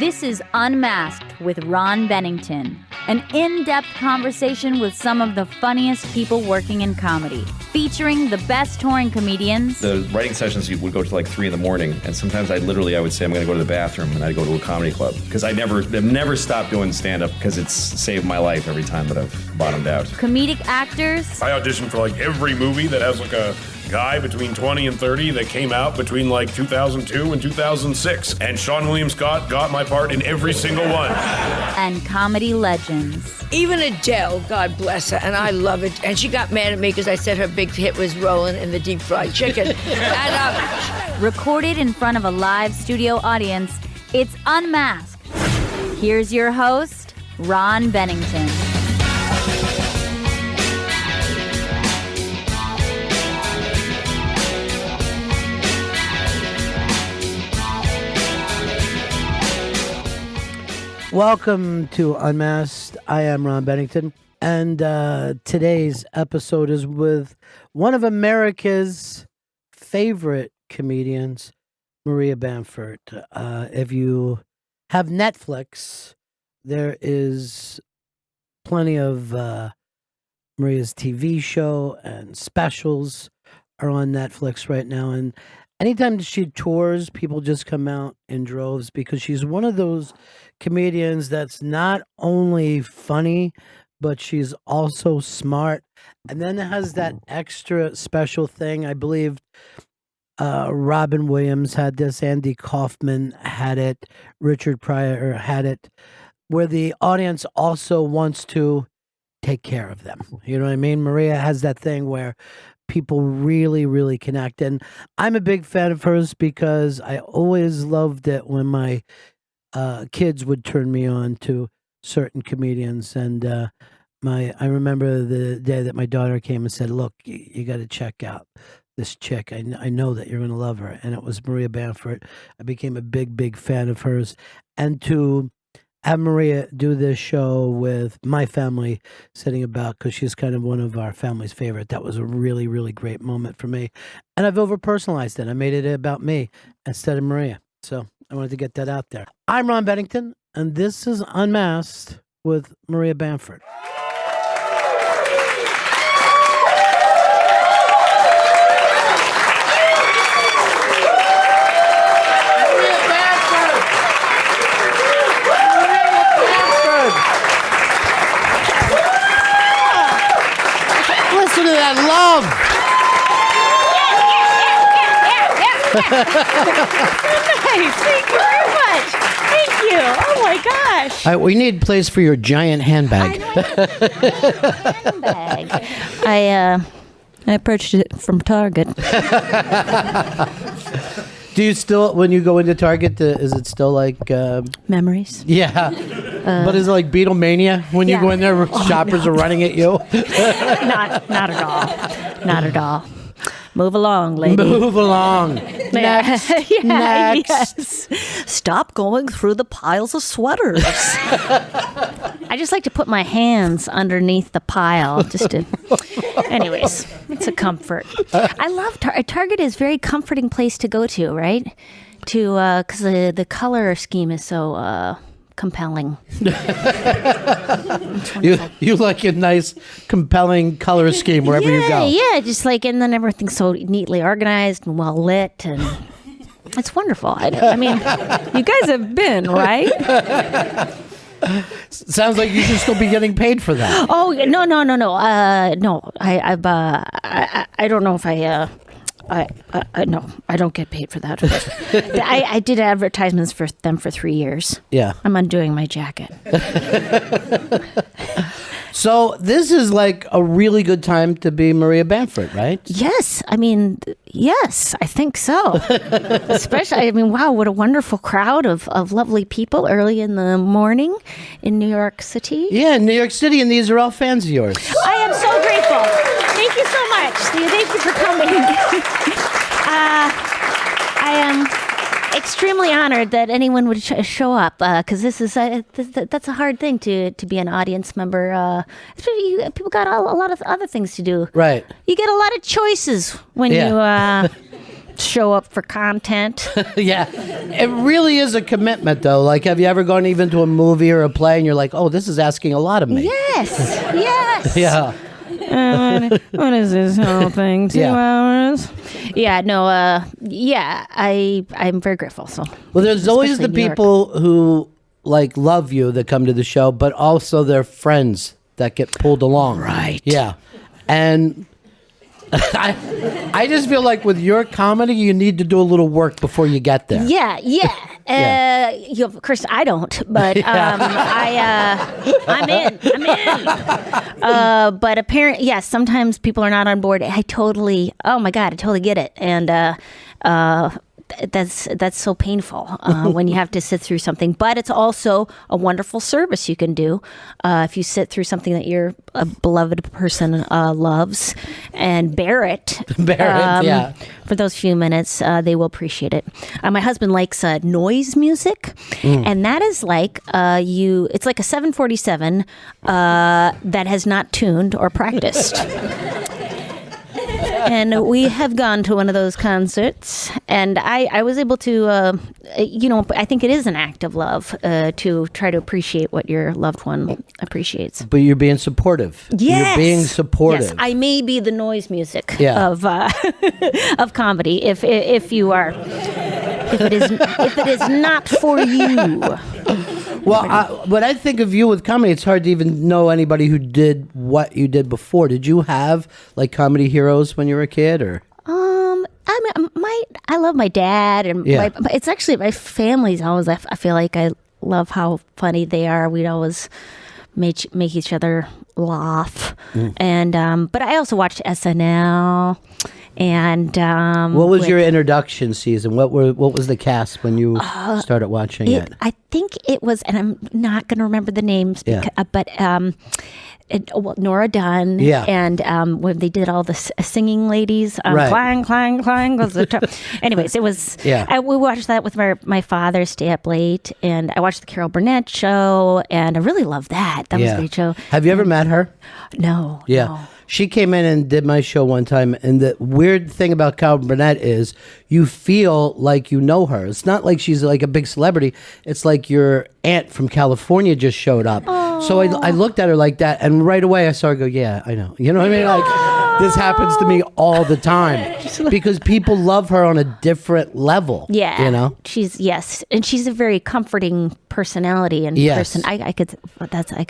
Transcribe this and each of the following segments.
This is Unmasked with Ron Bennington, an in-depth conversation with some of the funniest people working in comedy, featuring the best touring comedians. The writing sessions would go to like 3 a.m, and sometimes I would say I'm going to go to the bathroom, and I'd go to a comedy club because I've never stopped doing stand-up because it's saved my life every time that I've bottomed out. Comedic actors. I auditioned for like every movie that has like a guy between 20 and 30 that came out between like 2002 and 2006. And Sean William Scott got my part in every single one. And comedy legends. Even Adele, God bless her, and I love it. And she got mad at me because I said her big hit was Rolling in the Deep Fried Chicken. Recorded in front of a live studio audience, it's Unmasked. Here's your host, Ron Bennington. Welcome to Unmasked. I am Ron Bennington, and today's episode is with one of America's favorite comedians, Maria Bamford. If you have Netflix, there is plenty of Maria's TV show and specials are on Netflix right now, and anytime she tours, people just come out in droves because she's one of those comedians that's not only funny, but she's also smart. And then it has that extra special thing. I believe Robin Williams had this, Andy Kaufman had it, Richard Pryor had it, where the audience also wants to take care of them. You know what I mean? Maria has that thing where people really, really connect. And I'm a big fan of hers because I always loved it when my kids would turn me on to certain comedians. And I remember the day that my daughter came and said, look, you got to check out this chick. I know that you're going to love her. And it was Maria Bamford. I became a big, big fan of hers. And to have Maria do this show with my family sitting about, because she's kind of one of our family's favorite. That was a really, really great moment for me. And I've over-personalized it. I made it about me instead of Maria. So I wanted to get that out there. I'm Ron Bennington, and this is Unmasked with Maria Bamford. Listen to that love. Nice. Thank you very much. Thank you. Oh my gosh. All right, we need a place for your giant handbag. Handbag. I purchased it from Target. Do you still, when you go into Target, is it still like... Memories? Yeah. But is it like Beatlemania when you go in there, shoppers are running at you? Not at all. Not at all. Move along, lady. Move along. Next. Next. Yes. Stop going through the piles of sweaters. I just like to put my hands underneath the pile just to... Anyways, it's a comfort. I love Target is a very comforting place to go to, right? Because the color scheme is so compelling. You like a nice, compelling color scheme wherever you go. Yeah, just like, and then everything's so neatly organized and well lit, and it's wonderful. I mean, you guys have been, right? Sounds like you should still be getting paid for that. Oh no! No, I don't know if no, I don't get paid for that. I did advertisements for them for 3 years. Yeah. I'm undoing my jacket. So this is like a really good time to be Maria Bamford, right? Yes. I mean, yes, I think so. Especially, I mean, wow, what a wonderful crowd of lovely people early in the morning in New York City. Yeah, New York City, and these are all fans of yours. I am so grateful. Thank you so much. Thank you for coming. I am extremely honored that anyone would show up, because this is that's a hard thing to be an audience member. People got a lot of other things to do. Right. You get a lot of choices when you show up for content. Yeah. It really is a commitment, though. Like, have you ever gone even to a movie or a play and you're like, oh, this is asking a lot of me? Yes. Yeah. What is this whole thing? 2 hours? Yeah, no, I'm very grateful. So, well, there's always the Especially New York. people who like love you that come to the show, but also their friends that get pulled along. Right. Yeah. And I just feel like with your comedy, you need to do a little work before you get there. Yeah. Of course, I don't, but I'm in. But apparently, yes, sometimes people are not on board. Oh my God, I totally get it. And that's so painful when you have to sit through something. But it's also a wonderful service you can do if you sit through something that your beloved person loves and bear it. Yeah. For those few minutes, they will appreciate it. My husband likes noise music, and that is like it's like a 747 that has not tuned or practiced. And we have gone to one of those concerts, and I was able to, I think it is an act of love to try to appreciate what your loved one appreciates. But you're being supportive. Yes. You're being supportive. Yes, I may be the noise music Yeah. of of comedy. If you are, if it is not for you. Well, when I think of you with comedy, it's hard to even know anybody who did what you did before. Did you have like comedy heroes when you were a kid, or? I love my dad, and it's actually my family's always. I feel like I love how funny they are. We'd always make each other laugh, and but I also watched SNL. And what was your introduction season? What was the cast when you started watching it? I think it was, and I'm not going to remember the names, but Nora Dunn, and when they did all the singing ladies, clang, clang, clang. Was the anyways, it was. We watched that with my father. Stay up late, and I watched the Carol Burnett show, and I really loved that. That was a great show. Have you ever met her? No. Yeah. No. She came in and did my show one time, and the weird thing about Carol Burnett is you feel like you know her. It's not like she's like a big celebrity. It's like your aunt from California just showed up. So I looked at her like that, and right away I saw her go, yeah, I know. You know what I mean? Like, this happens to me all the time because people love her on a different level. Yeah. You know? And she's a very comforting personality and person. I could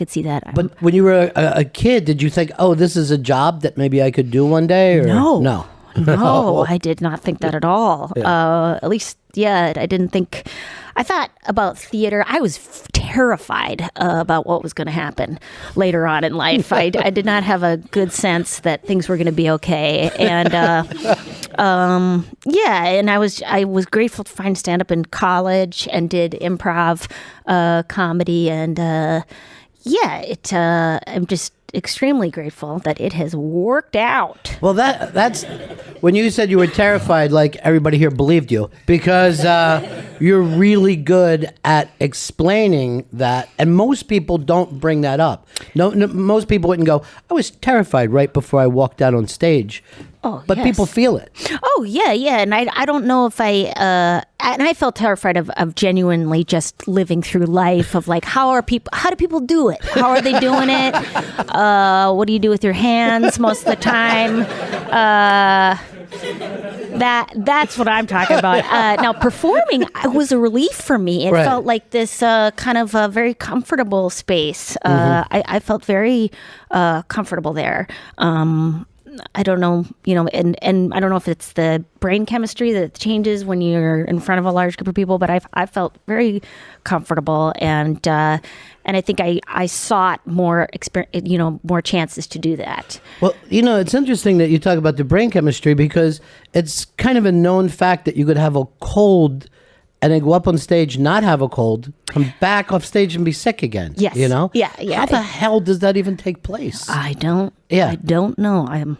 see that. But when you were a kid, did you think, oh, this is a job that maybe I could do one day? Or? No, I did not think that at all. At least, I didn't think. I thought about theater. I was terrified about what was going to happen later on in life. I did not have a good sense that things were going to be okay. And and I was grateful to find stand-up in college and did improv comedy. And I'm just extremely grateful that it has worked out. Well, that's when you said you were terrified, like everybody here believed you, because you're really good at explaining that, and most people don't bring that up. No, most people wouldn't go, I was terrified right before I walked out on stage. But people feel it. Oh, yeah. And I don't know if and I felt terrified of genuinely just living through life, of like, how do people do it? How are they doing it? What do you do with your hands most of the time? That's what I'm talking about. Now, performing was a relief for me. It felt like this kind of a very comfortable space. I felt very comfortable there. I don't know, and I don't know if it's the brain chemistry that changes when you're in front of a large group of people, but I felt very comfortable, and I think I sought more more chances to do that. Well, it's interesting that you talk about the brain chemistry, because it's kind of a known fact that you could have a cold and then go up on stage, not have a cold, come back off stage and be sick again. Yes. Yeah. How the hell does that even take place? I don't know. I'm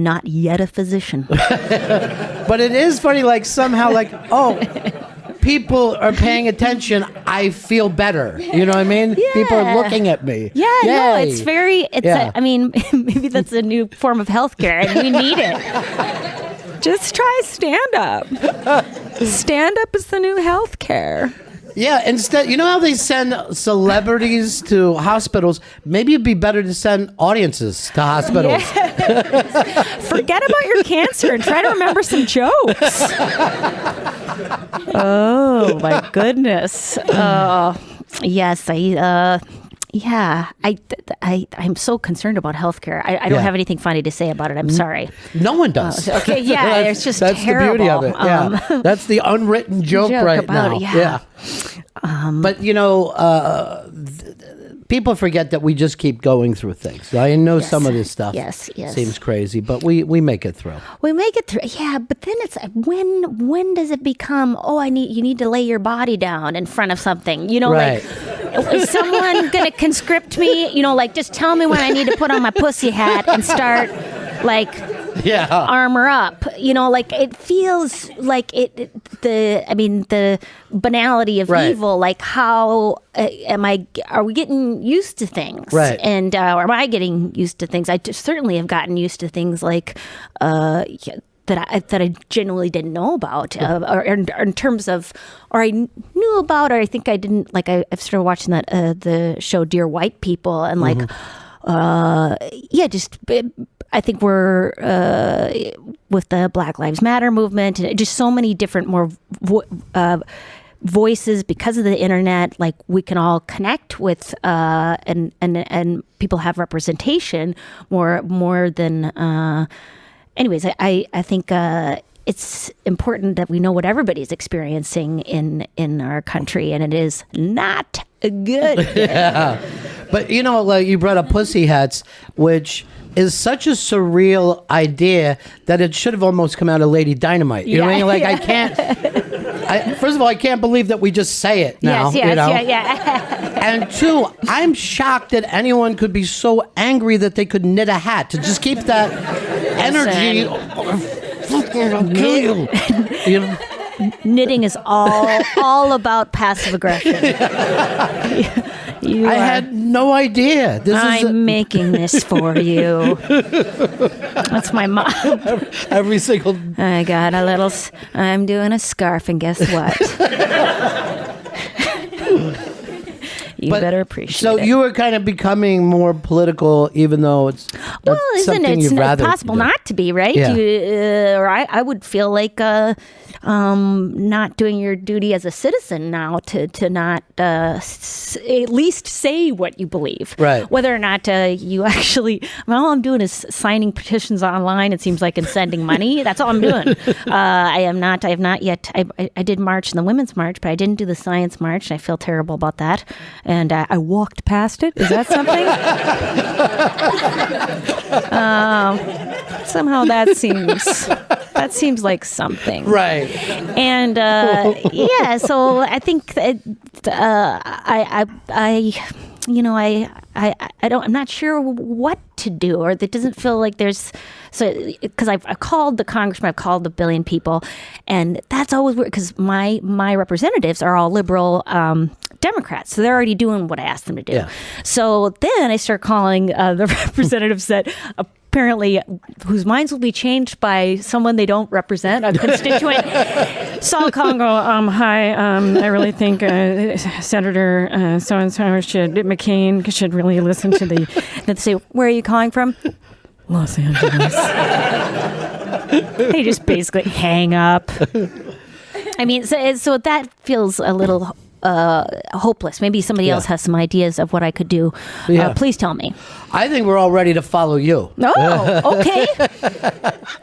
not yet a physician. But it is funny, like somehow, like, oh, people are paying attention. I feel better. You know what I mean? Yeah. People are looking at me. Yeah, Yay. no, it's very, maybe that's a new form of healthcare, and we need it. Just try stand-up. Stand-up is the new healthcare. Yeah, instead, you know how they send celebrities to hospitals? Maybe it'd be better to send audiences to hospitals. Yes. Forget about your cancer and try to remember some jokes. Oh, my goodness. Yes, I'm so concerned about healthcare. I don't have anything funny to say about it. I'm sorry. No one does. Okay, yeah, it's just that's terrible. The beauty of it. Yeah, that's the unwritten joke right now. It, yeah. But people forget that we just keep going through things. I know some of this stuff seems crazy, but we make it through. We make it through, yeah. But then it's when does it become? Oh, you need to lay your body down in front of something. Right. Like, is someone gonna conscript me? Like just tell me when I need to put on my pussy hat and start like. Yeah. Armor up, like it feels like the banality of evil, like how are we getting used to things? Right. And or am I getting used to things? I certainly have gotten used to things like that I genuinely didn't know about, or in terms of, or I knew about, or I think I didn't, like I've started watching that the show Dear White People, and like, I think we're with the Black Lives Matter movement and just so many different more voices because of the internet. Like we can all connect with and people have representation more than. Anyways, I think it's important that we know what everybody's experiencing in our country, and it is not good. Yeah, but like you brought up pussy hats, which is such a surreal idea that it should have almost come out of Lady Dynamite. You know what I mean? Like I can't. First of all, I can't believe that we just say it now. Yes. And two, I'm shocked that anyone could be so angry that they could knit a hat to just keep that energy. I'll kill you. Knitting is all about passive aggression. I had no idea. I'm making this for you. That's my mom. Every single. I got a little. I'm doing a scarf, and guess what? You better appreciate it. So you were kind of becoming more political, even though it's something you'd rather. It's possible not to be, right? Yeah. Or I would feel like not doing your duty as a citizen now to not at least say what you believe. Right. Whether or not you actually, all I'm doing is signing petitions online, it seems like, and sending money. That's all I'm doing. I have not yet. I did march in the Women's March, but I didn't do the Science March, and I feel terrible about that. And I walked past it. Is that something? Somehow that seems like something. Right. And so I think I'm not sure what to do, or that doesn't feel like there's, because I've called the congressman, I've called the billion people, and that's always weird because my representatives are all liberal Democrats, so they're already doing what I asked them to do. Yeah. So then I start calling the representatives that apparently whose minds will be changed by someone they don't represent, a constituent. So I'll call and go, hi, I really think Senator so-and-so McCain should really listen to the, then say, where are you calling from? Los Angeles. They just basically hang up. I mean, so that feels a little hopeless. Maybe somebody else has some ideas of what I could do. Yeah. Please tell me. I think we're all ready to follow you. Oh, okay.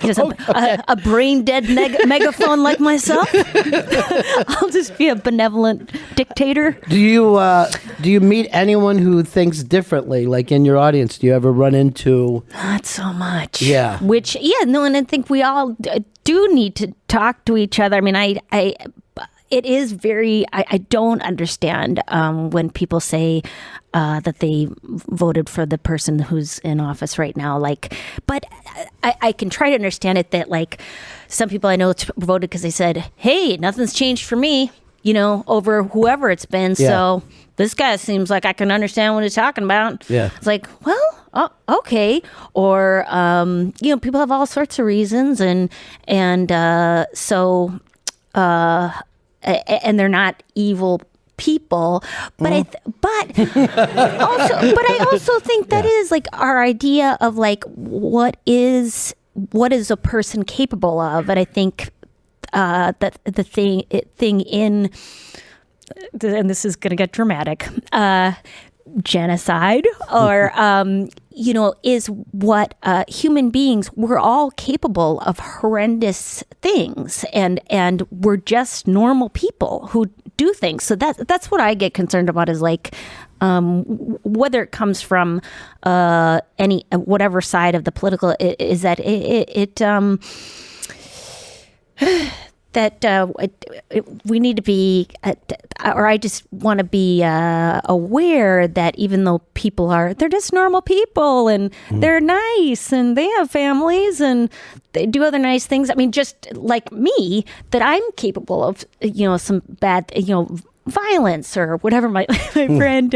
Just a brain-dead megaphone like myself? I'll just be a benevolent dictator. Do you meet anyone who thinks differently, like in your audience? Do you ever run into... Not so much. Yeah. And I think we all do need to talk to each other. I mean, it is very, I don't understand when people say that they voted for the person who's in office right now. But I can try to understand it that some people I know voted because they said, hey, nothing's changed for me, over whoever it's been. Yeah. So this guy seems like I can understand what he's talking about. Yeah. It's like, well, oh, okay. Or, people have all sorts of reasons. And they're not evil people, but I also think that is like our idea of like what is a person capable of, and I think that the thing in, and this is going to get dramatic, genocide or is what human beings, we're all capable of horrendous things, and we're just normal people who do things. So that's what I get concerned about, is like whether it comes from any whatever side of the political, is that we need to be, or I just want to be aware that even though they're just normal people, and they're nice, and they have families, and they do other nice things. I mean, just like me, that I'm capable of, some bad, violence or whatever. My friend,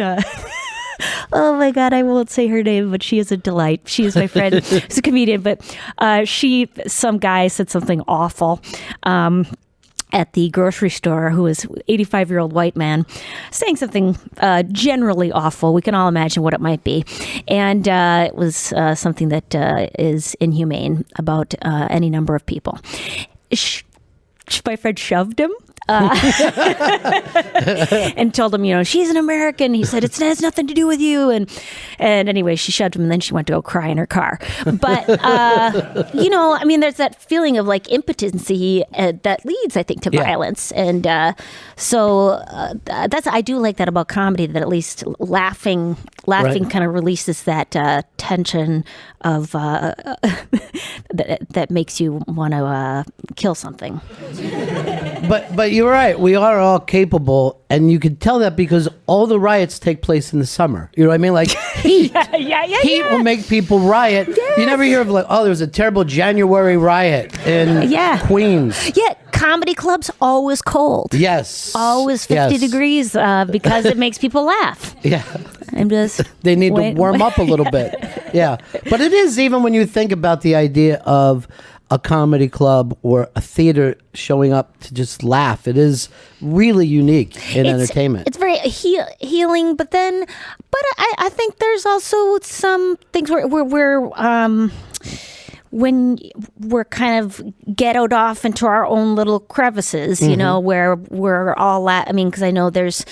oh my God, I won't say her name, but she is a delight. She is my friend. She's a comedian, but some guy said something awful at the grocery store, who is 85-year-old white man, saying something generally awful. We can all imagine what it might be. And it was something that is inhumane about any number of people. My friend shoved him. And told him, she's an American. He said, it has nothing to do with you. And anyway, she shoved him, and then she went to go cry in her car. But, there's that feeling of like impotency that leads, I think, to violence. And I do like that about comedy, that at least laughing right. kind of releases that tension of that makes you want to kill something. But you're right. We are all capable, and you can tell that because all the riots take place in the summer. You know what I mean? Like heat. Heat will make people riot. Yes. You never hear of like, there was a terrible January riot in Queens. Yeah. Comedy clubs always cold. Yes. Always 50 degrees because it makes people laugh. Yeah. They need to warm up a little bit. Yeah. But it is, even when you think about the idea of a comedy club or a theater showing up to just laugh, it is really unique in entertainment. It's very healing, but I think there's also some things where when we're kind of ghettoed off into our own little crevices, where we're all because I know there's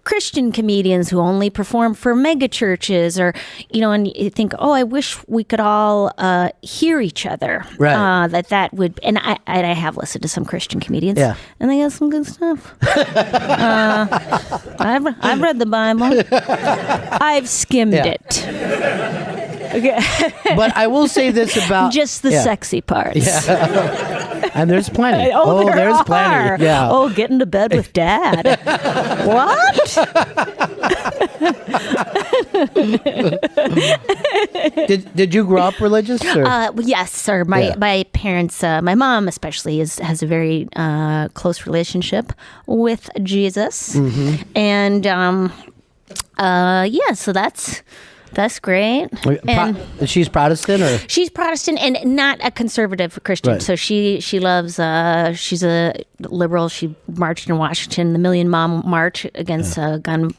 Christian comedians who only perform for mega churches, or and you think, I wish we could all hear each other. Right. That would, and I have listened to some Christian comedians. Yeah. And they got some good stuff. I've read the Bible. I've skimmed it. Okay. But I will say this about just the sexy parts. Yeah. And there's plenty. There's plenty. Yeah. Getting to bed with Dad. What? Did you grow up religious? Or? Yes, sir. My parents, my mom especially, has a very close relationship with Jesus, and so that's great. And she's Protestant, or she's Protestant and not a conservative Christian. Right. So she loves. She's a liberal. She marched in Washington, the Million Mile March against gun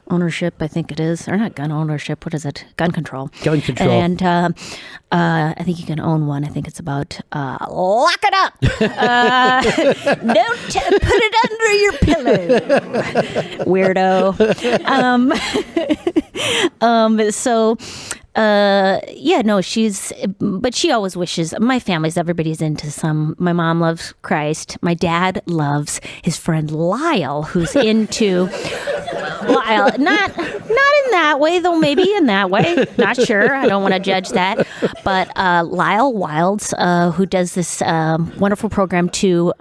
ownership, I think it is, or not gun ownership. What is it? Gun control. Gun control. And I think you can own one. I think it's about lock it up. Don't put it under your pillow, weirdo. But she always wishes, everybody's into my mom loves Christ. My dad loves his friend Lyle, who's into Lyle. Not in that way, though, maybe in that way. Not sure. I don't want to judge that. But Lyle Wilds, who does this wonderful program to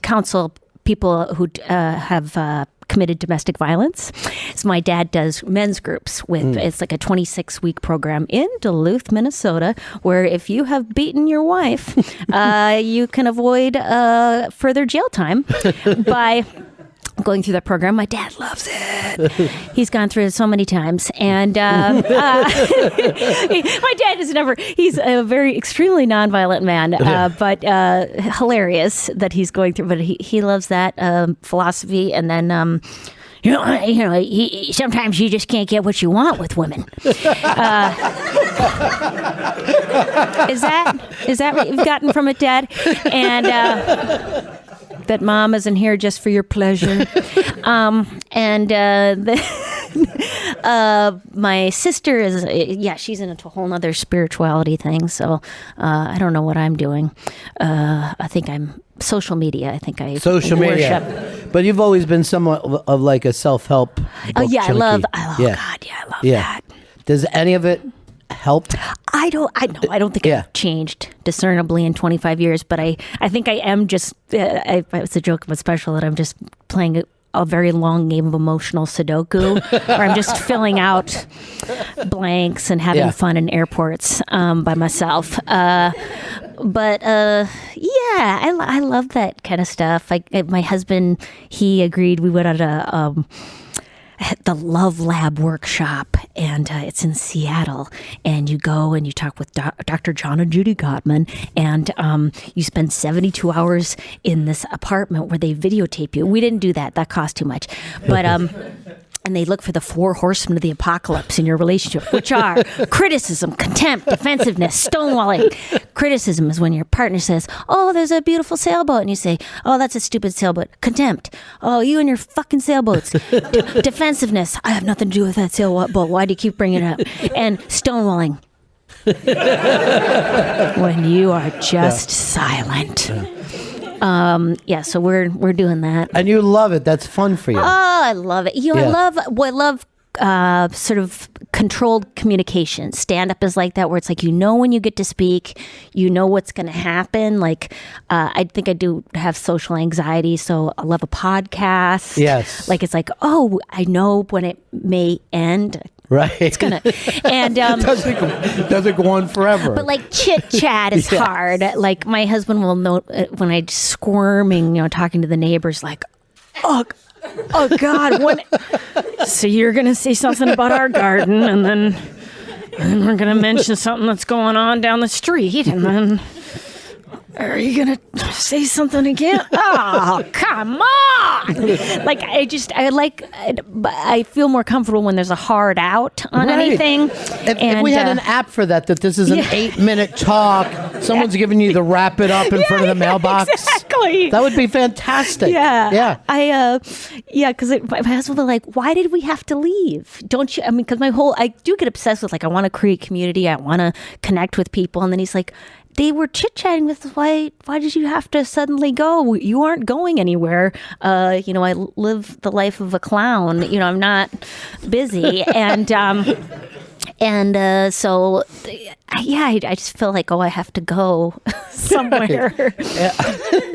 counsel people who have committed domestic violence. So my dad does men's groups with, it's like a 26-week program in Duluth, Minnesota, where if you have beaten your wife, you can avoid further jail time by going through that program. My dad loves it. He's gone through it so many times. And my dad is he's a very extremely nonviolent man, but hilarious that he's going through. But he loves that philosophy. And then, sometimes you just can't get what you want with women. Is that what you've gotten from it, Dad? And that mom isn't here just for your pleasure. My sister is, she's into a whole nother spirituality thing. So I don't know what I'm doing. I think I'm social media. I think I social worship. media. But you've always been somewhat of like a self-help. Oh yeah, junkie. I love God, yeah, I love that. Does any of it help? I don't think I've changed discernibly in 25 years, but I think I am just, it's a joke about special that I'm just playing a very long game of emotional Sudoku, where I'm just filling out blanks and having fun in airports by myself. I love that kind of stuff. My husband, he agreed. We went on the Love Lab workshop, and it's in Seattle, and you go and you talk with Dr. John and Judy Gottman, and you spend 72 hours in this apartment where they videotape you. We didn't do that cost too much, but and they look for the 4 horsemen of the apocalypse in your relationship, which are criticism, contempt, defensiveness, stonewalling. Criticism is when your partner says, "Oh, there's a beautiful sailboat," and you say, "Oh, that's a stupid sailboat." Contempt. "Oh, you and your fucking sailboats." Defensiveness. "I have nothing to do with that sailboat. Why do you keep bringing it up?" And stonewalling. When you are just silent. So we're doing that, and you love it. That's fun for you. Oh, I love it. I love sort of controlled communication. Stand-up is like that, where it's like, when you get to speak, what's going to happen. Like, I think I do have social anxiety, so I love a podcast. Yes. Like, it's like, oh, I know when it may end. Right. It's gonna, and doesn't go on forever. But like chit chat is hard. Like my husband will note when I squirming, talking to the neighbors, like, oh God, so you're gonna say something about our garden, and then we're gonna mention something that's going on down the street, and then are you gonna say something again? Oh, come on! Like I feel more comfortable when there's a hard out on anything. If we had an app for that this is an 8-minute talk, someone's giving you the wrap it up in front of the mailbox. Exactly. That would be fantastic. Yeah. Because my husband was like, "Why did we have to leave? Don't you?" I mean, because I do get obsessed with like, I want to create community, I want to connect with people, and then he's like, they were chit-chatting with us. Why did you have to suddenly go? You aren't going anywhere. I live the life of a clown. I'm not busy. I just feel like, I have to go somewhere.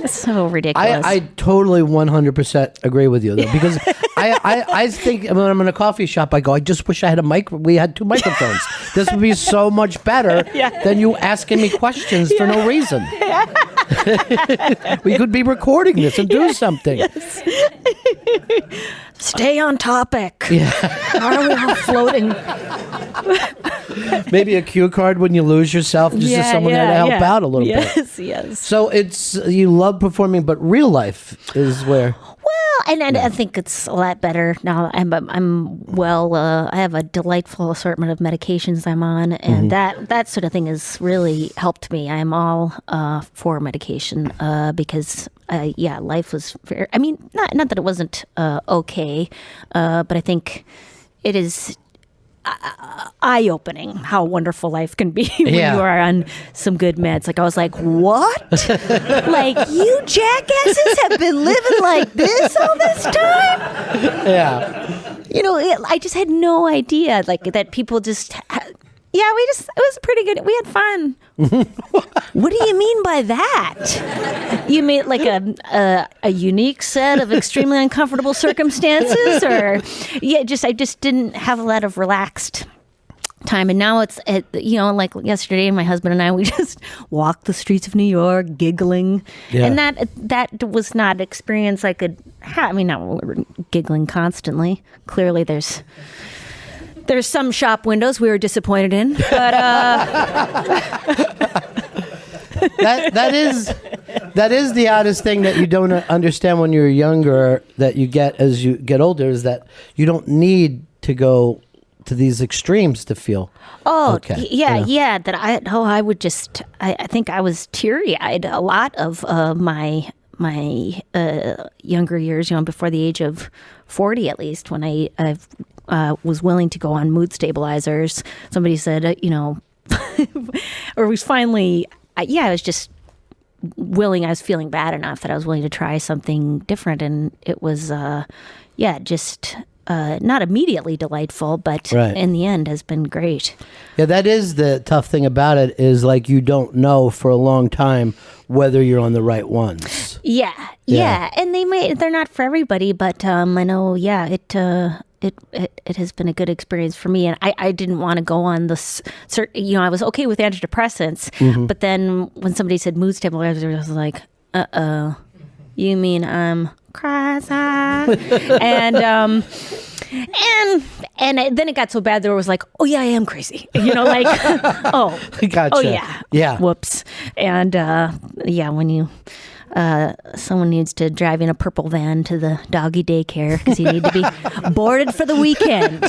So ridiculous. I totally 100% agree with you, though, because I think when I'm in a coffee shop, I go, I just wish I had we had 2 microphones. This would be so much better than you asking me questions for no reason. We could be recording this and do something. Yes. Stay on topic. Yeah. Why are we all floating? Maybe a cue card when you lose yourself, just as someone there to help out a little bit. Yes. So you love performing, but real life is where. Well, and I think it's a lot better now. I'm well. I have a delightful assortment of medications I'm on, and that sort of thing has really helped me. I'm all for medication because life was very. I mean, not that it wasn't okay, but I think it is eye-opening how wonderful life can be when you are on some good meds. Like I was like, what? Like, you jackasses have been living like this all this time? Yeah. I just had no idea like that people just it was pretty good. We had fun. What do you mean by that? You mean like a unique set of extremely uncomfortable circumstances, or I just didn't have a lot of relaxed time. And now it's like yesterday, my husband and I, we just walked the streets of New York giggling, and that was not an experience I could I mean, not we're giggling constantly. Clearly, there's some shop windows we were disappointed in, but that is the oddest thing that you don't understand when you're younger, that you get as you get older, is that you don't need to go to these extremes to feel okay. Yeah. That I would just, I think I was teary-eyed a lot of my younger years, before the age of 40 at least, when I was willing to go on mood stabilizers. Somebody said, or was finally, I was just willing. I was feeling bad enough that I was willing to try something different, and it was, just not immediately delightful, but in the end has been great. Yeah, that is the tough thing about it, is like you don't know for a long time whether you're on the right ones. Yeah. And they're not for everybody, but I know, it has been a good experience for me. And I didn't want to go on this, I was okay with antidepressants, but then when somebody said mood stabilizer, I was like, you mean I'm crazy? and then it got so bad that it was like, oh yeah, I am crazy. Oh, gotcha. Oh yeah. Yeah. Whoops. And when you someone needs to drive in a purple van to the doggy daycare because you need to be boarded for the weekend.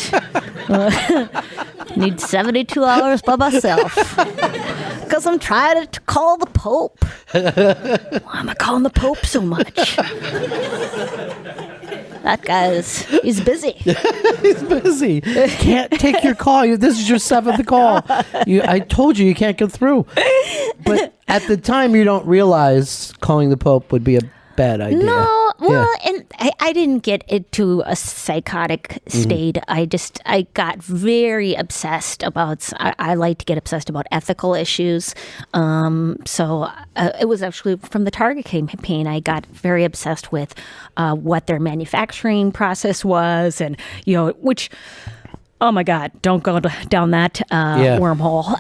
Need 72 hours by myself because I'm trying to call the Pope. Why am I calling the Pope so much? That he's busy. He's busy. Can't take your call. This is your 7th call. I told you can't get through. But at the time, you don't realize calling the Pope would be a bad idea. No, well, and I didn't get into a psychotic state. I got very obsessed about, I like to get obsessed about ethical issues. So it was actually from the Target campaign, I got very obsessed with what their manufacturing process was, and, which... Oh my God, don't go down that wormhole.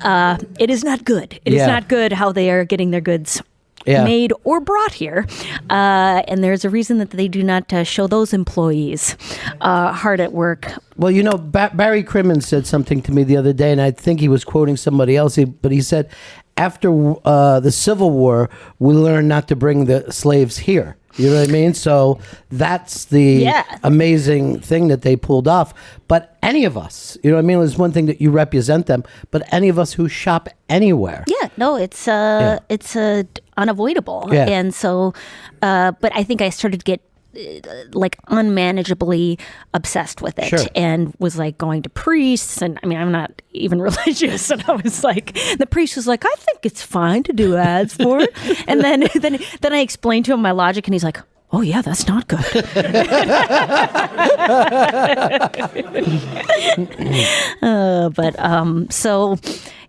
It is not good. It is not good how they are getting their goods made or brought here. And there's a reason that they do not show those employees hard at work. Well, Barry Crimmins said something to me the other day, and I think he was quoting somebody else, but he said, after the Civil War, we learned not to bring the slaves here. You know what I mean? So that's the amazing thing that they pulled off. But any of us, you know what I mean? It's one thing that you represent them, but any of us who shop anywhere. Yeah, no, it's unavoidable. Yeah. And so, but I think I started to get unmanageably obsessed with it, and was going to priests, and I mean, I'm not even religious, and I was like, the priest was like, I think it's fine to do ads for it, and then I explained to him my logic, and he's like, oh yeah, that's not good. So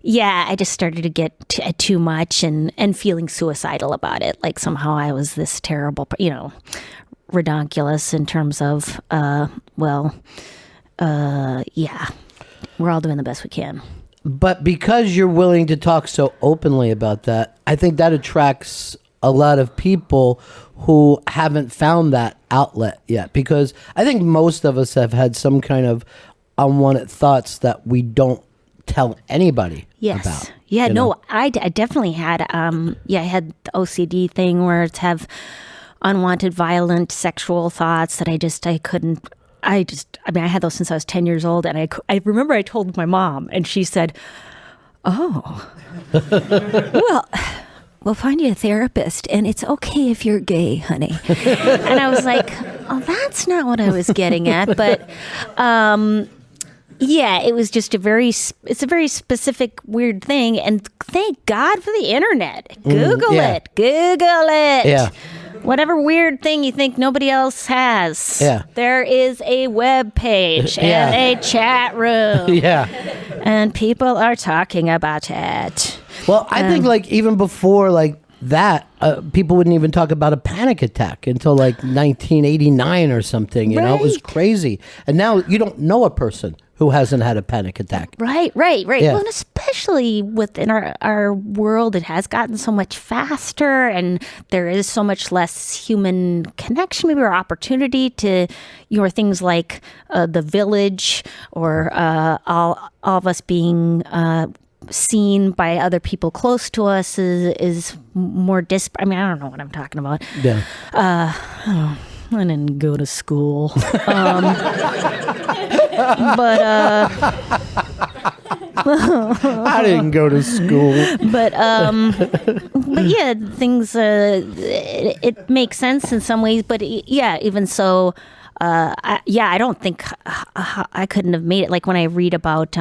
yeah, I just started to get too much and feeling suicidal about it, like somehow I was this terrible, redonkulous in terms of, we're all doing the best we can. But because you're willing to talk so openly about that, I think that attracts a lot of people who haven't found that outlet yet. Because I think most of us have had some kind of unwanted thoughts that we don't tell anybody about. Yeah, no, I definitely had, I had the OCD thing where it's have unwanted, violent, sexual thoughts that I had those since I was 10 years old. And I remember I told my mom, and she said, oh, well, we'll find you a therapist, and it's okay if you're gay, honey. And I was like, oh, that's not what I was getting at. But, it was just it's a very specific, weird thing. And thank God for the internet. Google it. Yeah. Whatever weird thing you think nobody else has. Yeah. There is a web page and a chat room. Yeah. And people are talking about it. Well, I think even before that, people wouldn't even talk about a panic attack until 1989 or something. You know, it was crazy. And now you don't know a person who hasn't had a panic attack. Right. Yeah. Well, and especially within our world, it has gotten so much faster, and there is so much less human connection, maybe, or opportunity to things like the village, or all of us being seen by other people close to us is more I mean, I don't know what I'm talking about. Yeah. I didn't go to school. But I didn't go to school. but yeah, things it makes sense in some ways, but yeah, even so, I don't think I couldn't have made it. Like when I read about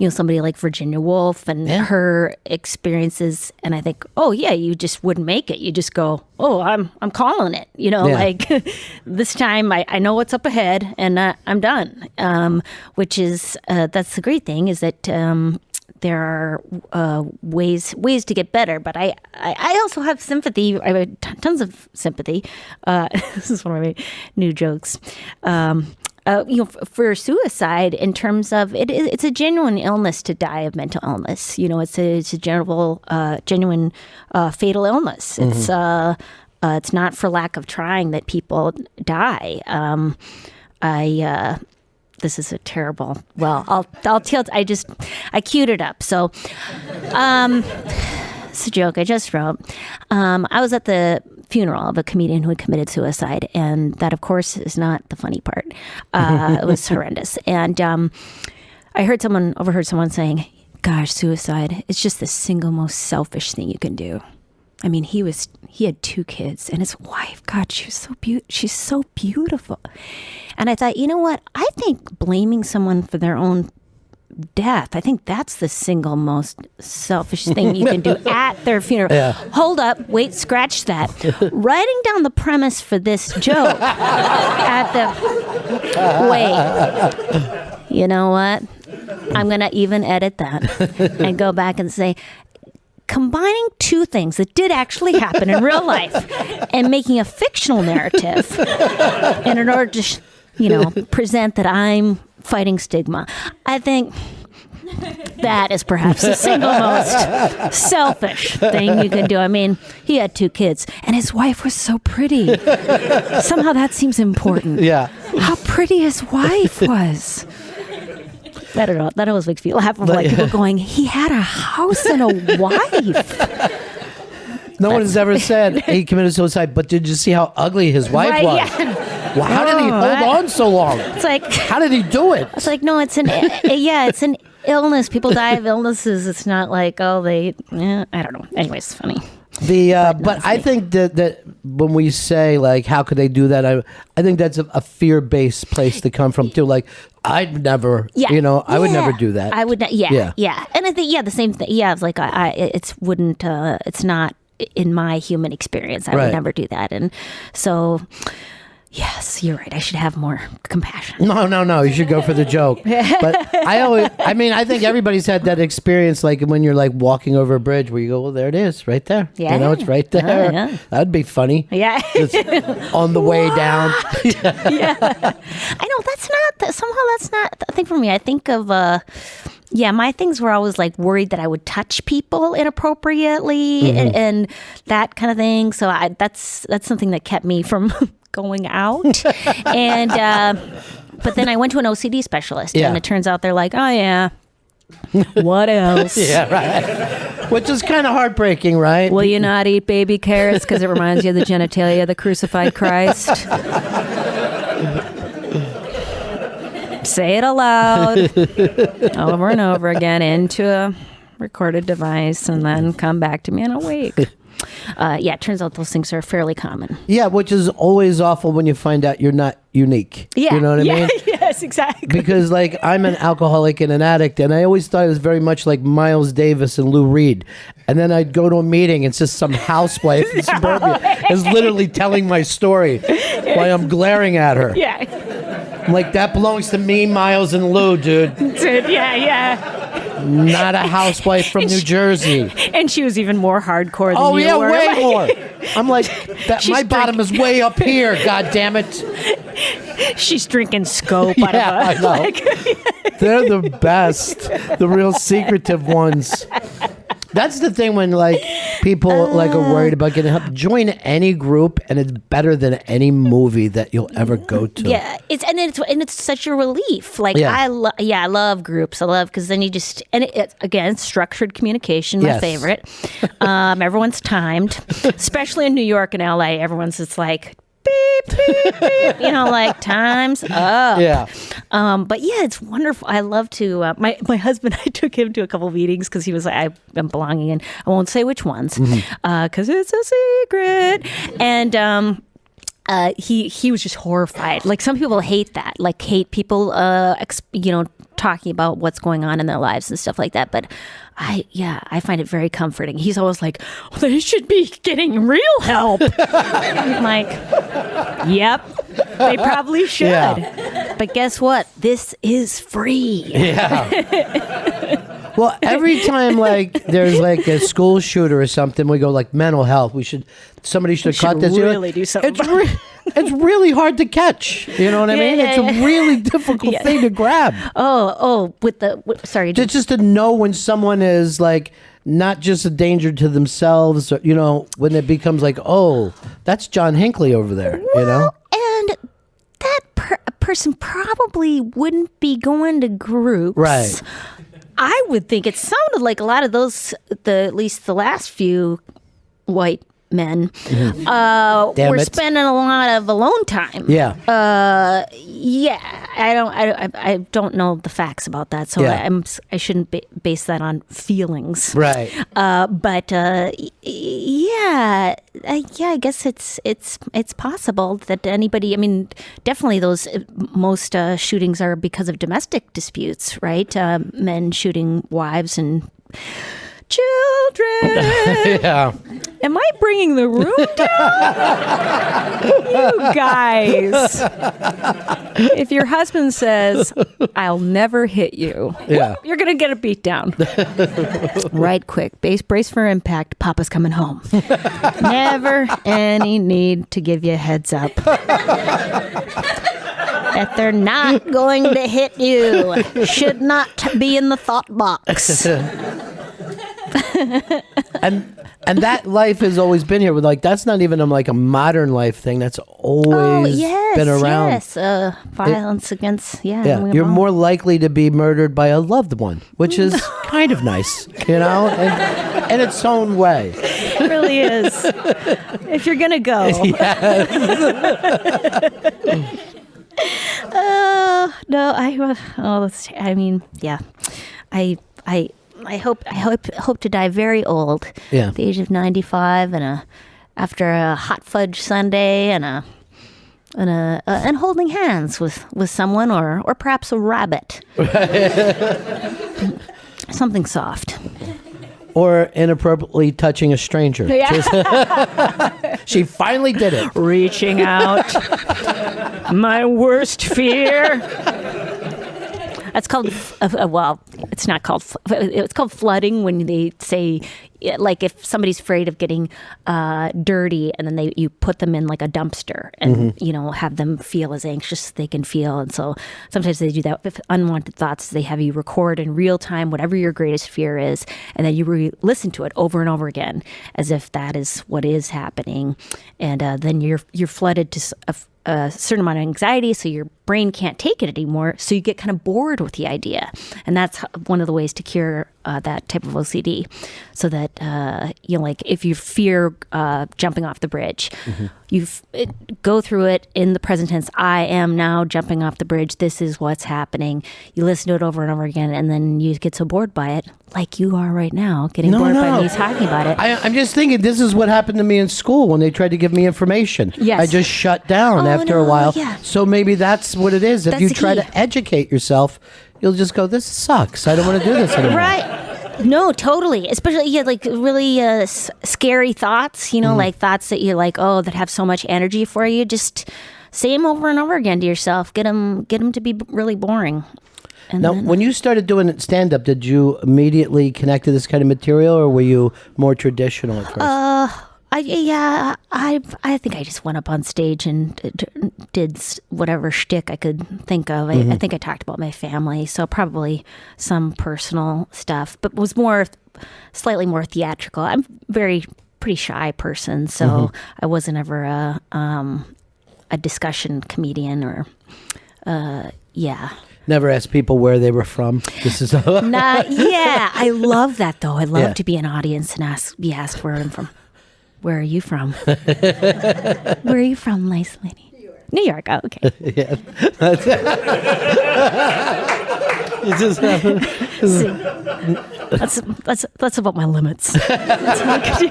somebody like Virginia Woolf and her experiences, and I think, oh yeah, you just wouldn't make it. You just go, oh, I'm calling it. Like this time I know what's up ahead, and I'm done. Which is that's the great thing, is that there are ways to get better. But I also have sympathy. I have tons of sympathy. This is one of my new jokes. For suicide, in terms of it's a genuine illness to die of mental illness. It's a genuine fatal illness. It's not for lack of trying that people die. This is a terrible. Well, I'll tell. I queued it up. So, it's a joke I just wrote. I was at the funeral of a comedian who had committed suicide, and that, of course, is not the funny part. It was horrendous, and I overheard someone saying, "Gosh, suicide, it's just the single most selfish thing you can do." I mean, he had 2 kids, and his wife, God, she's so beautiful. And I thought, you know what? I think blaming someone for their own death, I think that's the single most selfish thing you can do at their funeral. Yeah. Hold up, wait, scratch that. Writing down the premise for this joke wait, you know what? I'm going to even edit that and go back and say, combining 2 things that did actually happen in real life and making a fictional narrative in order to, present that I'm fighting stigma. I think that is perhaps the single most selfish thing you can do. I mean, he had 2 kids, and his wife was so pretty. Somehow that seems important. Yeah. How pretty his wife was. I don't know. That always makes me laugh. Of like people going, he had a house and a wife. No one has ever said he committed suicide, but did you see how ugly his wife was? Yeah. Well, how did he hold on so long? It's like, how did he do it? It's like, no, it's an illness. People die of illnesses. It's not like, I don't know. Anyways, it's funny. But I think that when we say, like, how could they do that, I think that's a fear-based place to come from too. Like, I'd never, I would never do that. I would not. Yeah. And I think, the same thing. Yeah, it's like it's not in my human experience. I would never do that, and so. Yes, you're right. I should have more compassion. No. You should go for the joke. But I think everybody's had that experience, like when you're like walking over a bridge where you go, well, there it is, right there. Yeah. It's right there. Yeah. That'd be funny. Yeah. On the way down. Yeah. I know that's not a thing for me. I think of, my things were always like worried that I would touch people inappropriately and that kind of thing. So that's something that kept me from going out. And but then I went to an OCD specialist, and it turns out they're like, oh yeah, what else? Yeah, right. Which is kind of heartbreaking, right? Will you not eat baby carrots because it reminds you of the genitalia of the crucified Christ? Say it aloud over and over again into a recorded device, and then come back to me in a week. It turns out those things are fairly common. Yeah, which is always awful when you find out you're not unique. Yeah. You know what I mean? Yes, exactly. Because, like, I'm an alcoholic and an addict, and I always thought it was very much like Miles Davis and Lou Reed. And then I'd go to a meeting, and it's just some housewife in suburbia is literally telling my story while I'm glaring at her. Yeah. I'm like, that belongs to me, Miles, and Lou, dude. Yeah. not a housewife from New Jersey. And she was even more hardcore than Oh you yeah, were. way more. I'm like, my bottom is way up here. God damn it! She's drinking scope out Yeah, of a... I know. They're the best. The real secretive ones. That's the thing when like people like are worried about getting help. Join any group, and it's better than any movie that you'll ever go to. Yeah, it's such a relief. Like Yeah. I love groups. I love because then you just it's again structured communication. My Yes. favorite. Everyone's timed, especially in New York and LA. Everyone's just like beep beep beep. Like time's up. Yeah. But yeah, it's wonderful. I love to. My husband, I took him to a couple meetings because he was like, I'm belonging in. I won't say which ones because it's a secret. And he was just horrified. Like some people hate that, like hate people, talking about what's going on in their lives and stuff like that. But I find it very comforting. He's always like, oh, they should be getting real help. I'm like, yep, they probably should. Yeah. But guess what? This is free. Yeah. Well, every time like there's like a school shooter or something, we go like mental health. Somebody should have caught this. Really do something. It's really hard to catch. You know what I mean? It's a really difficult thing to grab. Sorry. Just to know when someone is like not just a danger to themselves, or, when it becomes like, oh, that's John Hinckley over there. And that person probably wouldn't be going to groups. Right. I would think it sounded like a lot of those, at least the last few white men, were spending a lot of alone time. Yeah. I don't know the facts about that, so I shouldn't base that on feelings. Right. But I guess it's possible that anybody. I mean, definitely those most shootings are because of domestic disputes, right? Men shooting wives and children. Yeah. Am I bringing the room down? You guys. If your husband says, I'll never hit you, you're going to get a beat down. Right quick. Brace for impact. Papa's coming home. Never any need to give you a heads up. That they're not going to hit you. Should not be in the thought box. And that life has always been here. With like that's not even like a modern life thing. That's always been around. Yes, violence against You're more likely to be murdered by a loved one, which is kind of nice, in its own way. It really is. If you're gonna go. I hope to die very old. Yeah. At the age of 95, and after a hot fudge sundae, and holding hands with someone, or perhaps a rabbit. Something soft. Or inappropriately touching a stranger. Yeah. She finally did it. Reaching out. My worst fear. That's called, it's not called, it's called flooding when they say, like if somebody's afraid of getting dirty and then you put them in like a dumpster and, have them feel as anxious as they can feel. And so sometimes they do that with unwanted thoughts. They have you record in real time whatever your greatest fear is, and then you listen to it over and over again as if that is what is happening. And then you're flooded to a certain amount of anxiety, so your brain can't take it anymore, so you get kind of bored with the idea. And that's one of the ways to cure that type of OCD, so that like if you fear jumping off the bridge, you go through it in the present tense. I am now jumping off the bridge. This is what's happening. You listen to it over and over again, and then you get so bored by it, like you are right now, getting bored by me talking about it. I'm just thinking, this is what happened to me in school when they tried to give me information. Yes. I just shut down after a while. Yeah. So maybe that's what it is. If you try to educate yourself, you'll just go, this sucks. I don't want to do this anymore. Right. No, totally. Especially like really scary thoughts, like thoughts that you're like, that have so much energy for you. Just say them over and over again to yourself. Get them to be really boring. And Now, then, when you started doing stand-up, did you immediately connect to this kind of material, or were you more traditional at first? I think I just went up on stage and did whatever shtick I could think of. I think I talked about my family, so probably some personal stuff, but was slightly more theatrical. I'm pretty shy person, so I wasn't ever a discussion comedian or Never asked people where they were from. This is I love that though. I love to be an audience and be asked where I'm from. Where are you from? Where are you from, nice lady? New York. Oh, okay. Yeah. You just See, that's about my limits. That's all I can do.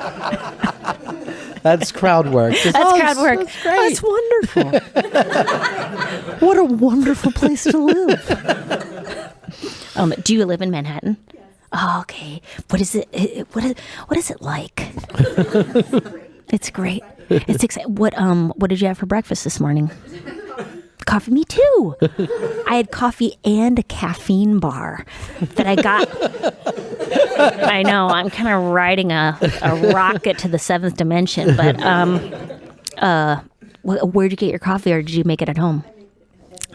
That's crowd work. That's crowd work. That's great. Wonderful. What a wonderful place to live. Do you live in Manhattan? Yes. Oh, okay. What is it? What is it like? It's great. It's exciting. What did you have for breakfast this morning? Coffee. Me too. I had coffee and a caffeine bar that I got. I know. I'm kind of riding a rocket to the seventh dimension. But where'd you get your coffee, or did you make it at home?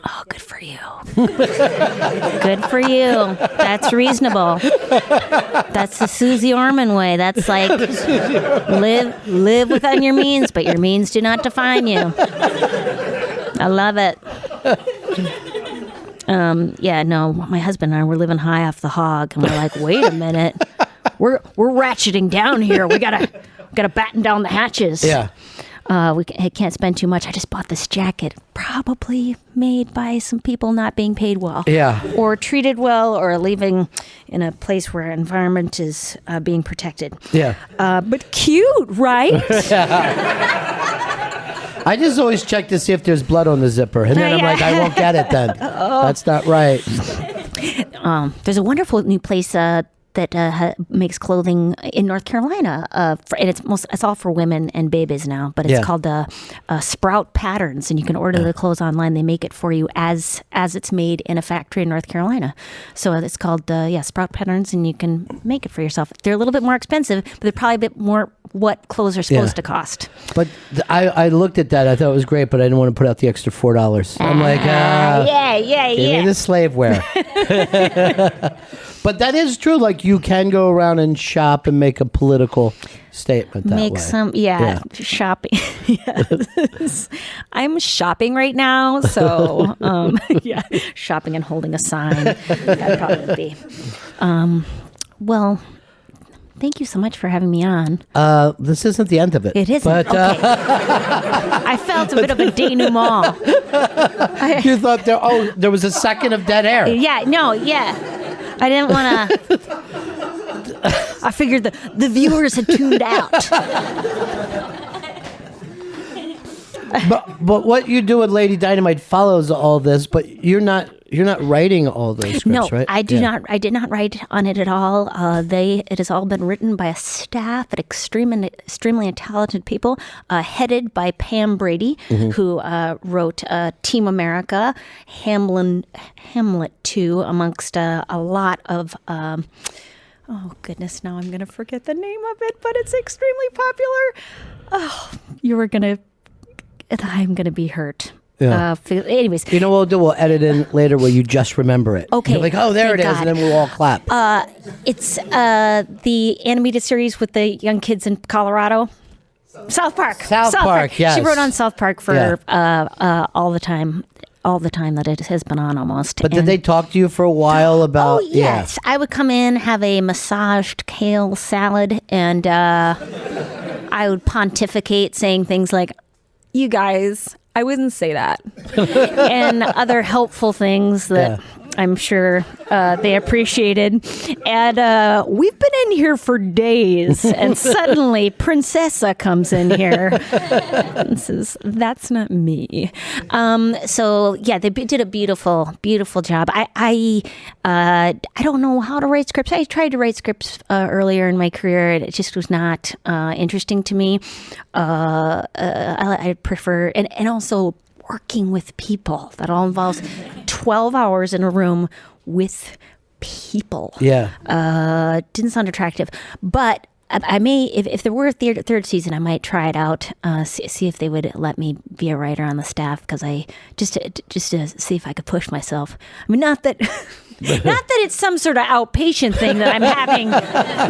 Oh, good for you. Good for you. That's reasonable. That's the Susie Orman way. That's like live within your means, but your means do not define you. I love it. My husband and I were living high off the hog, and we're like, wait a minute, we're ratcheting down here. We gotta batten down the hatches. Yeah. I can't spend too much. I just bought this jacket, probably made by some people not being paid well. Yeah. Or treated well, or living in a place where environment is being protected. Yeah. But cute, right? I just always check to see if there's blood on the zipper, and then I'm like, I won't get it then. That's not right. There's a wonderful new place that makes clothing in North Carolina, and it's all for women and babies now. But it's called Sprout Patterns, and you can order the clothes online. They make it for you as it's made in a factory in North Carolina. So it's called Sprout Patterns, and you can make it for yourself. They're a little bit more expensive, but they're probably a bit more what clothes are supposed to cost. But I looked at that. I thought it was great, but I didn't want to put out the extra $4. I'm like, give me the slave wear. But that is true. Like, you can go around and shop and make a political statement that way. Shopping. Yes. I'm shopping right now, so shopping and holding a sign. That probably would be. Well, thank you so much for having me on. This isn't the end of it. It isn't. But, okay. I felt a bit of a denouement. You thought there was a second of dead air. I didn't want to. I figured the viewers had tuned out. But what you do with Lady Dynamite follows all this, but you're not writing all those scripts, right? I do not. I did not write on it at all. It has all been written by a staff of extremely talented people, headed by Pam Brady, who wrote Team America, Hamlet 2, amongst a lot of. Oh goodness! Now I'm going to forget the name of it, but it's extremely popular. Oh, I'm going to be hurt. Yeah. Anyways. You know what we'll do? We'll edit in later where you just remember it. Okay. You're like, oh, there it is, and then we'll all clap. It's the animated series with the young kids in Colorado. South Park. South Park, yes. She wrote on South Park for all the time that it has been on almost. But did they talk to you for a while about... Oh, yes. I would come in, have a massaged kale salad, and I would pontificate saying things like, you guys, I wouldn't say that. And other helpful things that I'm sure they appreciated. And we've been in here for days, and suddenly Princessa comes in here and says, that's not me. They did a beautiful, beautiful job. I don't know how to write scripts. I tried to write scripts earlier in my career, and it just was not interesting to me. I prefer, and also working with people. That all involves 12 hours in a room with people. Yeah. Didn't sound attractive, but I may, if there were a third season, I might try it out, see if they would let me be a writer on the staff, because just to see if I could push myself. I mean, not that it's some sort of outpatient thing that I'm having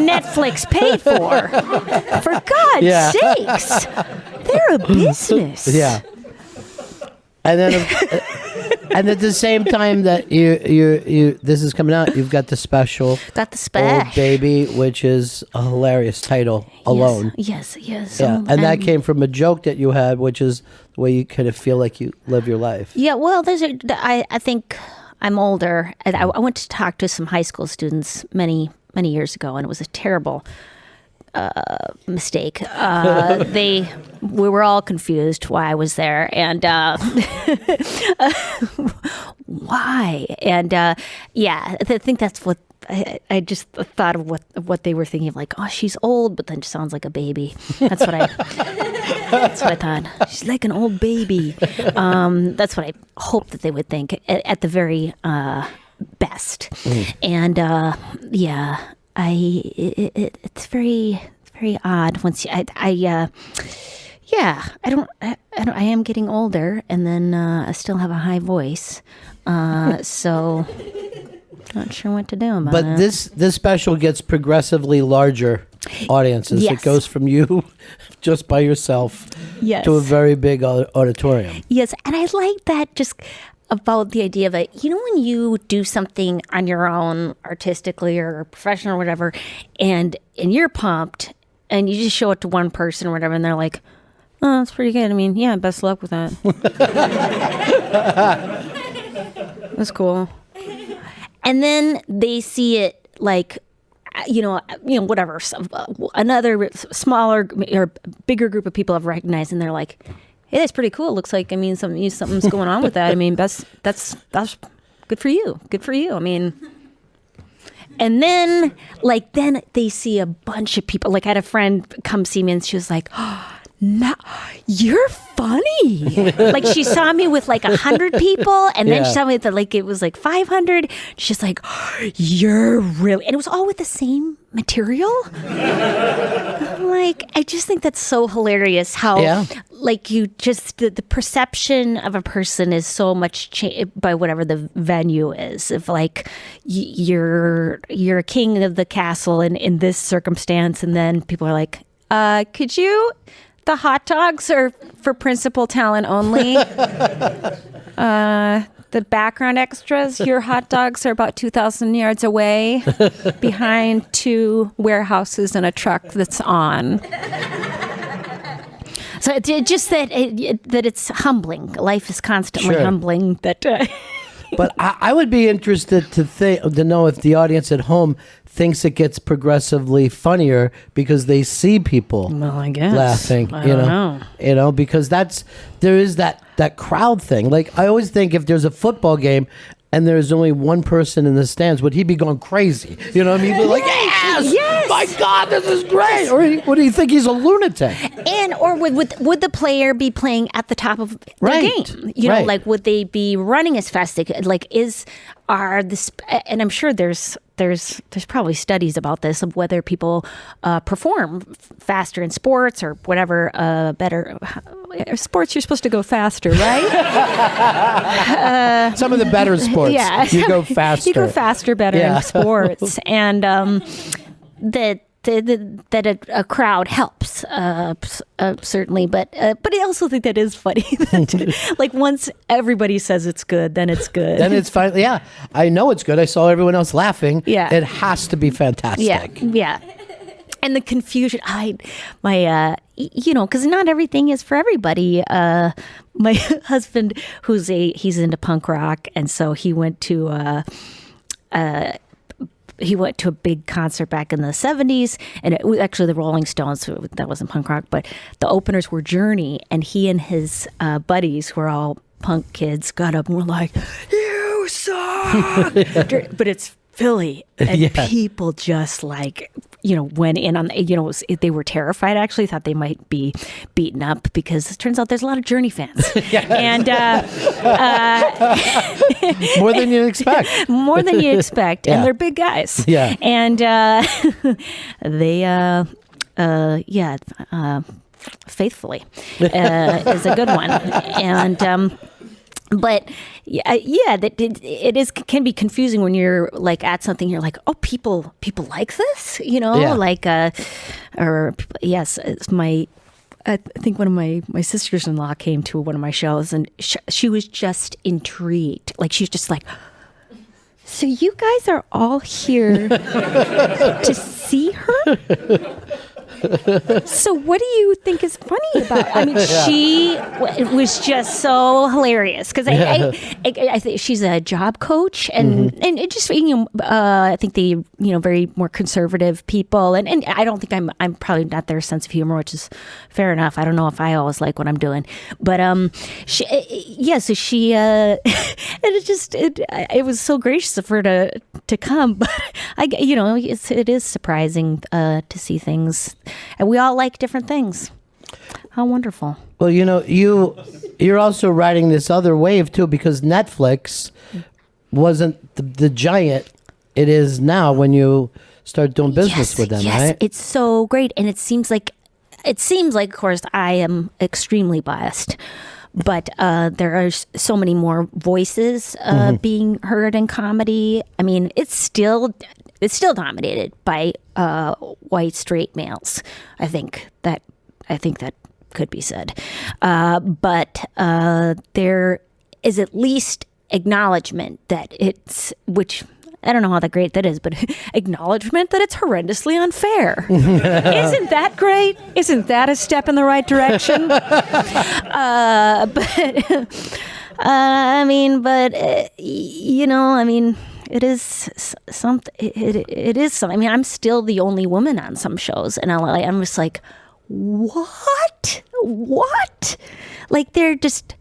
Netflix pay for. For God's sakes, they're a business. Yeah. And then, and at the same time that you this is coming out, you've got the special, Old Baby, which is a hilarious title alone. Yes. Yeah, and that came from a joke that you had, which is the way you kind of feel like you live your life. Yeah, well, I think I'm older. And I went to talk to some high school students many years ago, and it was a terrible mistake. We were all confused why I was there, and why. And I think that's what I just thought of what they were thinking of, like, oh, she's old, but then she sounds like a baby. That's what I thought. She's like an old baby. That's what I hoped that they would think at the very best. And it's very odd once I am getting older, and then I still have a high voice, so not sure what to do about it. But this special gets progressively larger audiences. Yes. It goes from you just by yourself to a very big auditorium. Yes, and I like that just about the idea of it. You know, when you do something on your own, artistically or professional or whatever, and you're pumped, and you just show it to one person or whatever, and they're like, oh, that's pretty good. I mean, yeah, best luck with that. That's cool. And then they see it like, whatever, another smaller or bigger group of people have recognized, and they're like, hey, that's pretty cool. It looks like, I mean, something's going on with that. I mean, that's good for you. Good for you. I mean, and then they see a bunch of people. Like, I had a friend come see me, and she was like, oh, no, you're funny. Like, she saw me with like 100 people, and then she saw me with like, it was like 500. She's like, oh, you're really, and it was all with the same material. I'm like, I just think that's so hilarious how like you just the perception of a person is so much by whatever the venue is. If like you're a king of the castle in this circumstance, and then people are like, could you, the hot dogs are for principal talent only. The background extras, your hot dogs are about 2,000 yards away behind 2 warehouses and a truck that's on. So just that it's humbling. Life is constantly humbling. That. But I would be interested to know if the audience at home thinks it gets progressively funnier because they see people laughing. I don't know. Because there is that crowd thing. Like, I always think if there's a football game and there's only one person in the stands, would he be going crazy? You know what I mean? He'd be like, yes, my God, this is great. Or would he think he's a lunatic? Or would the player be playing at the top of the game? You know, like, would they be running as fast as they could? Like, and I'm sure there's probably studies about this, of whether people perform faster in sports or whatever, better. Sports, you're supposed to go faster, right? Some of the better sports, you go faster. You go faster, better in sports. And that a crowd helps, certainly. But I also think that is funny. Like, once everybody says it's good, then it's good. Then it's fine. Yeah, I know it's good. I saw everyone else laughing. Yeah. It has to be fantastic. Yeah. And the confusion, because not everything is for everybody. My husband, he's into punk rock, and so he went to a big concert back in the 70s, and it was actually the Rolling Stones, so that wasn't punk rock, but the openers were Journey, and he and his buddies, who are all punk kids, got up and were like, "You suck!" But it's Philly. And Yeah. people just like, went in on, they were terrified actually, thought they might be beaten up because it turns out there's a lot of Journey fans. And More than you expect. more than you expect. Yeah. And they're big guys. Yeah. And faithfully is a good one. And but it is can be confusing when you're like at something. You're like, oh, people like this, Yeah. like or yes, it's my. I think one of my sisters-in-law came to one of my shows, and she was just intrigued. Like she was just like, so you guys are all here to see her? So what do you think is funny about it? I mean, she was just so hilarious because I think she's a job coach and it just I think they very more conservative people and I don't think I'm probably not their sense of humor, which is fair enough. I don't know if I always like what I'm doing, but so she and it was so gracious of her to come, but it is surprising to see things. And we all like different things. How wonderful. Well, you're also riding this other wave too, because Netflix wasn't the giant it is now when you start doing business with them, yes, right? It's so great. And it seems like, of course, I am extremely biased. But there are so many more voices being heard in comedy. I mean, it's still dominated by white straight males. I think that could be said. But there is at least acknowledgement that which I don't know how great that is, but acknowledgement that it's horrendously unfair. Isn't that great? Isn't that a step in the right direction? It is something. It is something. I mean, I'm still the only woman on some shows in LA. I'm just like, what? Like they're just.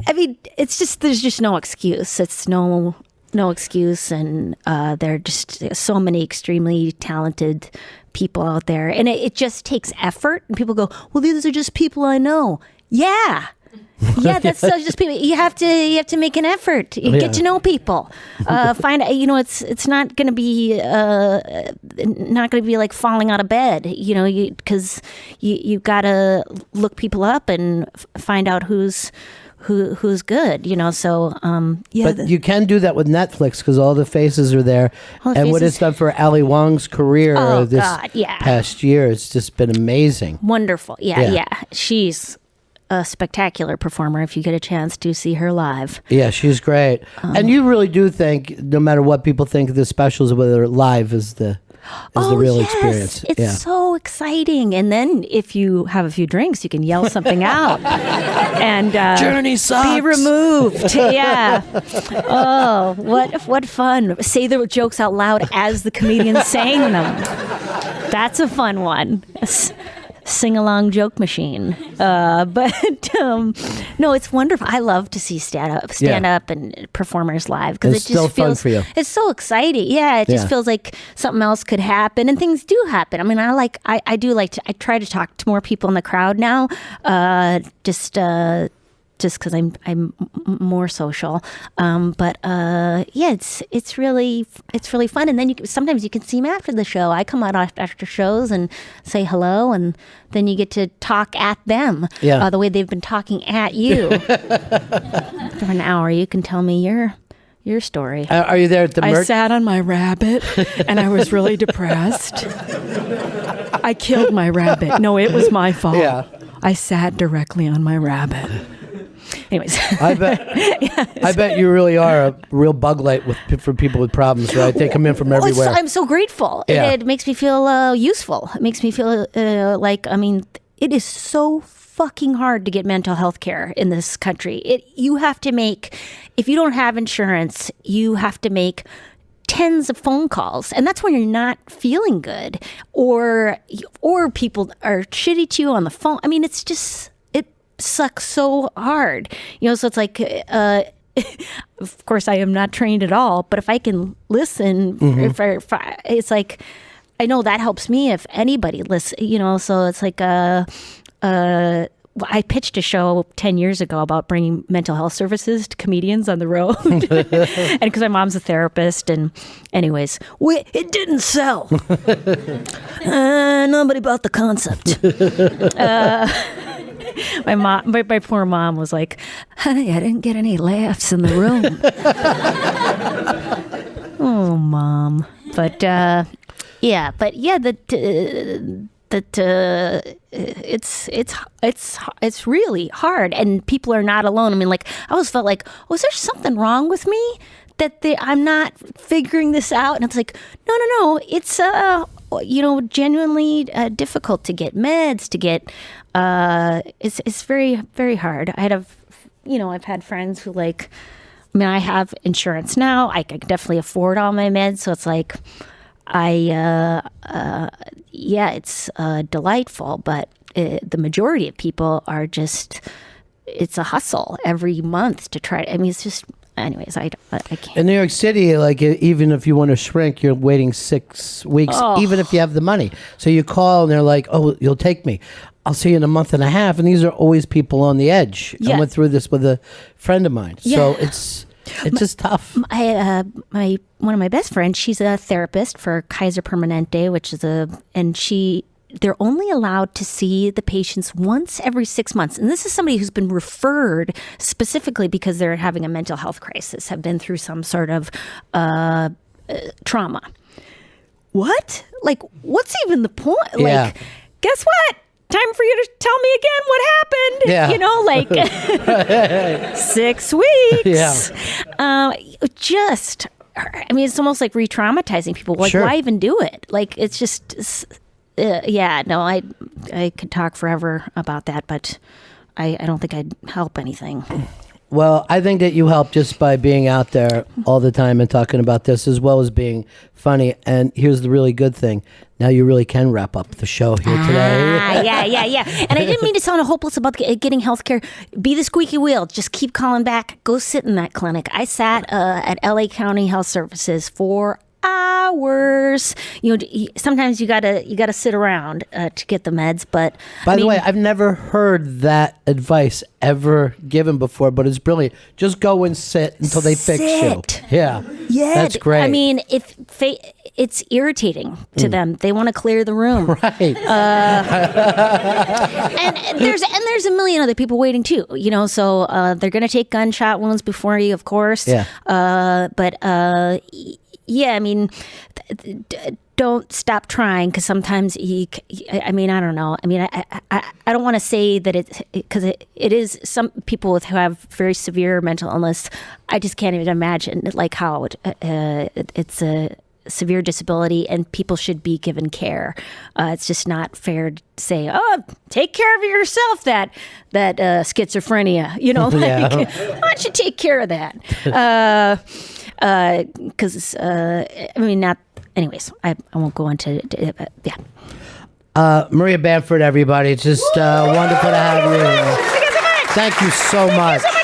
I mean, it's just there's just no excuse. It's no excuse, and there are just so many extremely talented people out there, and it just takes effort. And people go, "Well, these are just people I know." Yeah, that's just people. You have to make an effort. You get to know people. Find it's not going to be like falling out of bed. Because you got to look people up and find out who's good, so but you can do that with Netflix because all the faces are there, and what it's done for Ali Wong's career past year, it's just been amazing. Wonderful. Yeah. She's a spectacular performer if you get a chance to see her live. Yeah, she's great. And you really do think, no matter what people think of the specials, whether live is the real experience. It's so exciting. And then if you have a few drinks, you can yell something out. And Journey sucks. Be removed. Yeah. Oh, what fun. Say the jokes out loud as the comedian's saying them. That's a fun one. Sing-along joke machine. But no, it's wonderful. I love to see stand-up and performers live because it just feels fun for you. It's so exciting. Yeah, it just feels like something else could happen, and things do happen. I mean, I try to talk to more people in the crowd now. Just because I'm more social, but it's really fun. And then sometimes you can see them after the show. I come out after shows and say hello, and then you get to talk at them the way they've been talking at you for an hour. You can tell me your story. Are you there at the I sat on my rabbit and I was really depressed. I killed my rabbit. No, it was my fault. Yeah. I sat directly on my rabbit. Anyways, I bet you really are a real bug light for people with problems, right? They come in from everywhere. I'm so grateful. Yeah. It makes me feel useful. It makes me feel it is so fucking hard to get mental health care in this country. You have to make, if you don't have insurance, you have to make tens of phone calls, and that's when you're not feeling good, or people are shitty to you on the phone. I mean, it's just. Sucks so hard, so it's like of course, I am not trained at all, but if I can listen, it's like, I know that helps me if anybody listen, so it's like, I pitched a show 10 years ago about bringing mental health services to comedians on the road. And because my mom's a therapist. And anyways, it didn't sell. Nobody bought the concept. My poor mom was like, honey, I didn't get any laughs in the room. Oh, Mom. But it's really hard, and people are not alone. I mean, like, I always felt like, oh, is there something wrong with me that I'm not figuring this out? And it's like, no, it's genuinely difficult to get meds, to get it's very, very hard. I've had friends who I have insurance now. I can definitely afford all my meds, so it's like, it's delightful, but the majority of people are just, it's a hustle every month to try. I mean, it's just, anyways, I can't. In New York City, even if you want to shrink, you're waiting 6 weeks, even if you have the money. So you call and they're like, oh, you'll take me. I'll see you in a month and a half. And these are always people on the edge. Yeah. I went through this with a friend of mine. Yeah. So it's just tough. One of my best friends, she's a therapist for Kaiser Permanente, which is they're only allowed to see the patients once every 6 months. And this is somebody who's been referred specifically because they're having a mental health crisis, have been through some sort of trauma. What? What's even the point? Yeah. Guess what? Time for you to tell me again what happened. Yeah. 6 weeks. Yeah. It's almost like re-traumatizing people. Sure. Why even do it? It's just, I could talk forever about that, but I don't think I'd help anything. Well, I think that you help just by being out there all the time and talking about this, as well as being funny. And here's the really good thing. Now you really can wrap up the show here today. Yeah. And I didn't mean to sound hopeless about getting health care. Be the squeaky wheel. Just keep calling back. Go sit in that clinic. I sat at LA County Health Services for hours. Sometimes you gotta sit around to get the meds. But by the way, I've never heard that advice ever given before, but it's brilliant. Just go and sit until they fix you. Yeah, that's great. I mean, it's irritating to them. They want to clear the room, right? And there's a million other people waiting too. So they're gonna take gunshot wounds before you, of course. Yeah. Yeah, I mean, don't stop trying, because sometimes I don't know. I mean, I don't want to say that because it is some people who have very severe mental illness. I just can't even imagine how it's a severe disability, and people should be given care. It's just not fair to say, oh, take care of not that schizophrenia. Why don't you take care of that? Because not. Anyways, I won't go into yeah. Maria Bamford, everybody. It's just wonderful to have you. Thank you so much. Thank you so much.